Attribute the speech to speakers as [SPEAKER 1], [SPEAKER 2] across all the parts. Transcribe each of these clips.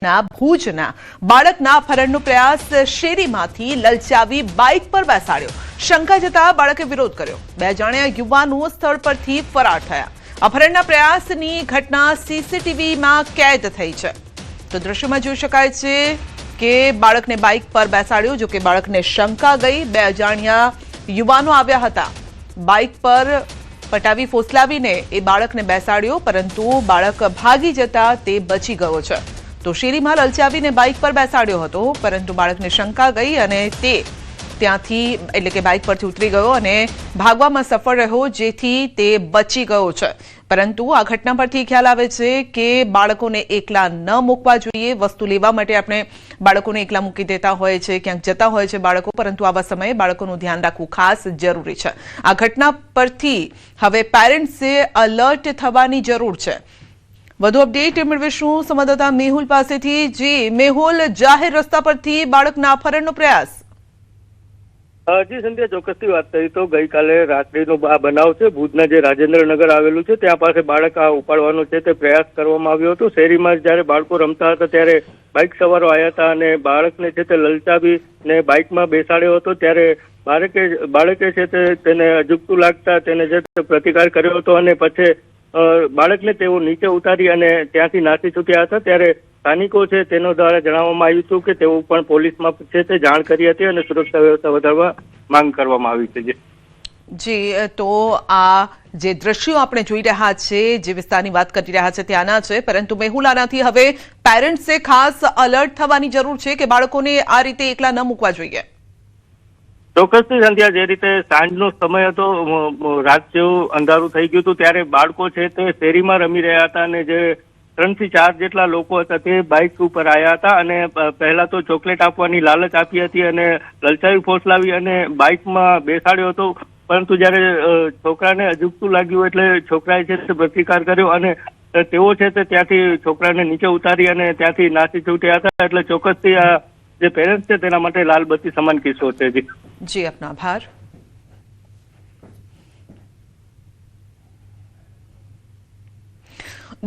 [SPEAKER 1] ભુજના બાળકના અપહરણનો પ્રયાસ શેરીમાંથી લલચાવી બાઇક પર બેસાડ્યો। શંકા જતા બાળકે વિરોધ કર્યો। બે અજાણ્યા યુવાનો સ્થળ પરથી ફરાર થયા। અપહરણના પ્રયાસની ઘટના સીસીટીવીમાં कैद થઈ છે। તો દ્રશ્યમાં જોઈ શકાય છે કે બાળકને બાઇક પર બેસાડ્યો। જો કે બાળકને શંકા ગઈ। બે અજાણ્યા યુવાનો આવ્યા હતા। બાઇક પર પટાવી ફોસલાવીને એ બાળકને બેસાડ્યો, પરંતુ બાળક ભાગી જતા તે બચી ગયો છે। तो શેરીમાં લલચાવીને બાઇક પર બેસાડ્યો હતો, પરંતુ બાળકને શંકા ગઈ અને તે ત્યાંથી એટલે કે બાઇક પરથી ઉતરી ગયો અને ભાગવામાં સફળ રહ્યો, જેથી તે બચી ગયો છે। પરંતુ આ ઘટના પરથી ખ્યાલ આવે છે કે બાળકોને એકલા ન મૂકવા જોઈએ। વસ્તુ લેવા માટે આપણે બાળકોને એકલા મૂકી દેતા હોય છે, ક્યાંક જતા હોય છે બાળકો, પરંતુ આવા સમયે બાળકોનું ધ્યાન રાખવું ખાસ જરૂરી છે। આ ઘટના પરથી હવે પેરેન્ટ્સે અલર્ટ થવાની જરૂર છે। વધુ અપડેટ મેળવીશું સંવાદદાતા મેહુલ પાસેથી। જી મેહુલ, જાહેર રસ્તા પરથી બાળકના અપહરણનો પ્રયાસ।
[SPEAKER 2] જી સંધ્યા, ચોક્કસથી વાત કરી તો ગઈકાલે રાત્રિનો આ બનાવ છે। ભુજના જે રાજેન્દ્રનગર આવેલું છે ત્યાં પાસે બાળક આ ઉપાડવાનો છે તે પ્રયાસ કરવામાં આવ્યો હતો। શેરીમાં જ્યારે બાળકો રમતા હતા ત્યારે બાઇક સવારો આવ્યા હતા અને બાળકને છે તે લલચાવીને બાઇકમાં બેસાડ્યો હતો। ત્યારે બાળકે છે તેને અજુગતું લાગતા તેને જે પ્રતિકાર કર્યો હતો અને પછી બાળકને તેઓ નીચે ઉતારી અને ત્યાંથી નાસી છૂટ્યા હતા। ત્યારે સ્થાનિકો છે તેનો દ્વારા જણાવવામાં આવ્યું હતું કે તેઓ પણ પોલીસમાં છે તે જાણ કરી હતી અને સુરક્ષા વ્યવસ્થા વધારવા માંગ કરવામાં આવી છે।
[SPEAKER 1] જી, તો આ જે દ્રશ્યો આપણે જોઈ રહ્યા છે, જે વિસ્તારની વાત કરી રહ્યા છે ત્યાંના છે, પરંતુ મેહુલ, આનાથી હવે પેરેન્ટ્સે ખાસ અલર્ટ થવાની જરૂર છે કે બાળકોને આ રીતે એકલા ન મૂકવા જોઈએ।
[SPEAKER 2] ચોક્કસથી સંધ્યા, જે રીતે સાંજનો સમય હતો, રાત જેવું અંધારું થઈ ગયું હતું, ત્યારે બાળકો છે તે શેરીમાં રમી રહ્યા હતા અને જે 3 થી 4 જેટલા લોકો હતા તે બાઇક ઉપર આવ્યા હતા અને પહેલા તો ચોકલેટ આપવાની લાલચ આપી હતી અને લલચાવી ફોસલાવી અને બાઇકમાં બેસાડ્યો હતો। પરંતુ જ્યારે છોકરાને અજુગતું લાગ્યું એટલે છોકરાએ છે તે પ્રતિકાર કર્યો અને તેઓ છે તે ત્યાંથી છોકરાને નીચે ઉતારી અને ત્યાંથી નાસી છૂટ્યા હતા। એટલે ચોક્કસથી આ જે પેરેન્ટ્સ છે તેના માટે લાલ બત્તી સમાન કિસ્સો છે।
[SPEAKER 1] જી, આપનો આભાર।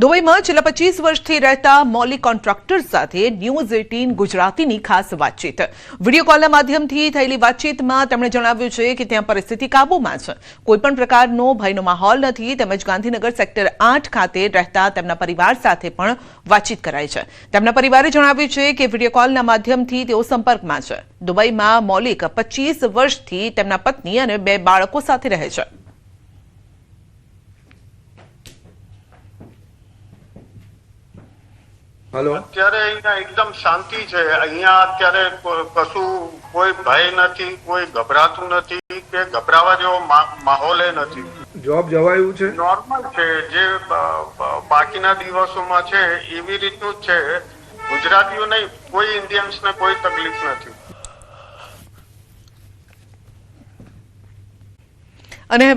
[SPEAKER 1] દુબઈમાં છેલ્લા 25 વર્ષથી રહેતા મૌલિક કોન્ટ્રાક્ટર સાથે ન્યૂઝ 18 ગુજરાતીની ખાસ વાતચીત। વિડીયો કોલના માધ્યમથી થયેલી વાતચીતમાં તેમણે જણાવ્યું છે કે ત્યાં પરિસ્થિતિ કાબૂમાં છે, કોઈપણ પ્રકારનો ભયનો માહોલ નથી, તેમજ ગાંધીનગર સેક્ટર 8 ખાતે રહેતા તેમના પરિવાર સાથે પણ વાતચીત કરાઈ છે। તેમના પરિવારે જણાવ્યું છે કે વિડીયો કોલના માધ્યમથી તેઓ સંપર્કમાં છે। દુબઈમાં મૌલિક 25 વર્ષથી તેમના પત્ની અને 2 બાળકો સાથે રહે છે।
[SPEAKER 3] અત્યારે અહીંયા એકદમ શાંતિ છે। અહીંયા અત્યારે કશું કોઈ ભય નથી, કોઈ ગભરાતું નથી કે ગભરાવા જેવો માહોલ નથી।
[SPEAKER 4] જોબ જવાયું છે,
[SPEAKER 3] નોર્મલ છે, જે બાકીના દિવસોમાં છે એવી રીતનું જ છે। ગુજરાતીઓ નહીં, કોઈ ઇન્ડિયન્સને કોઈ તકલીફ નથી।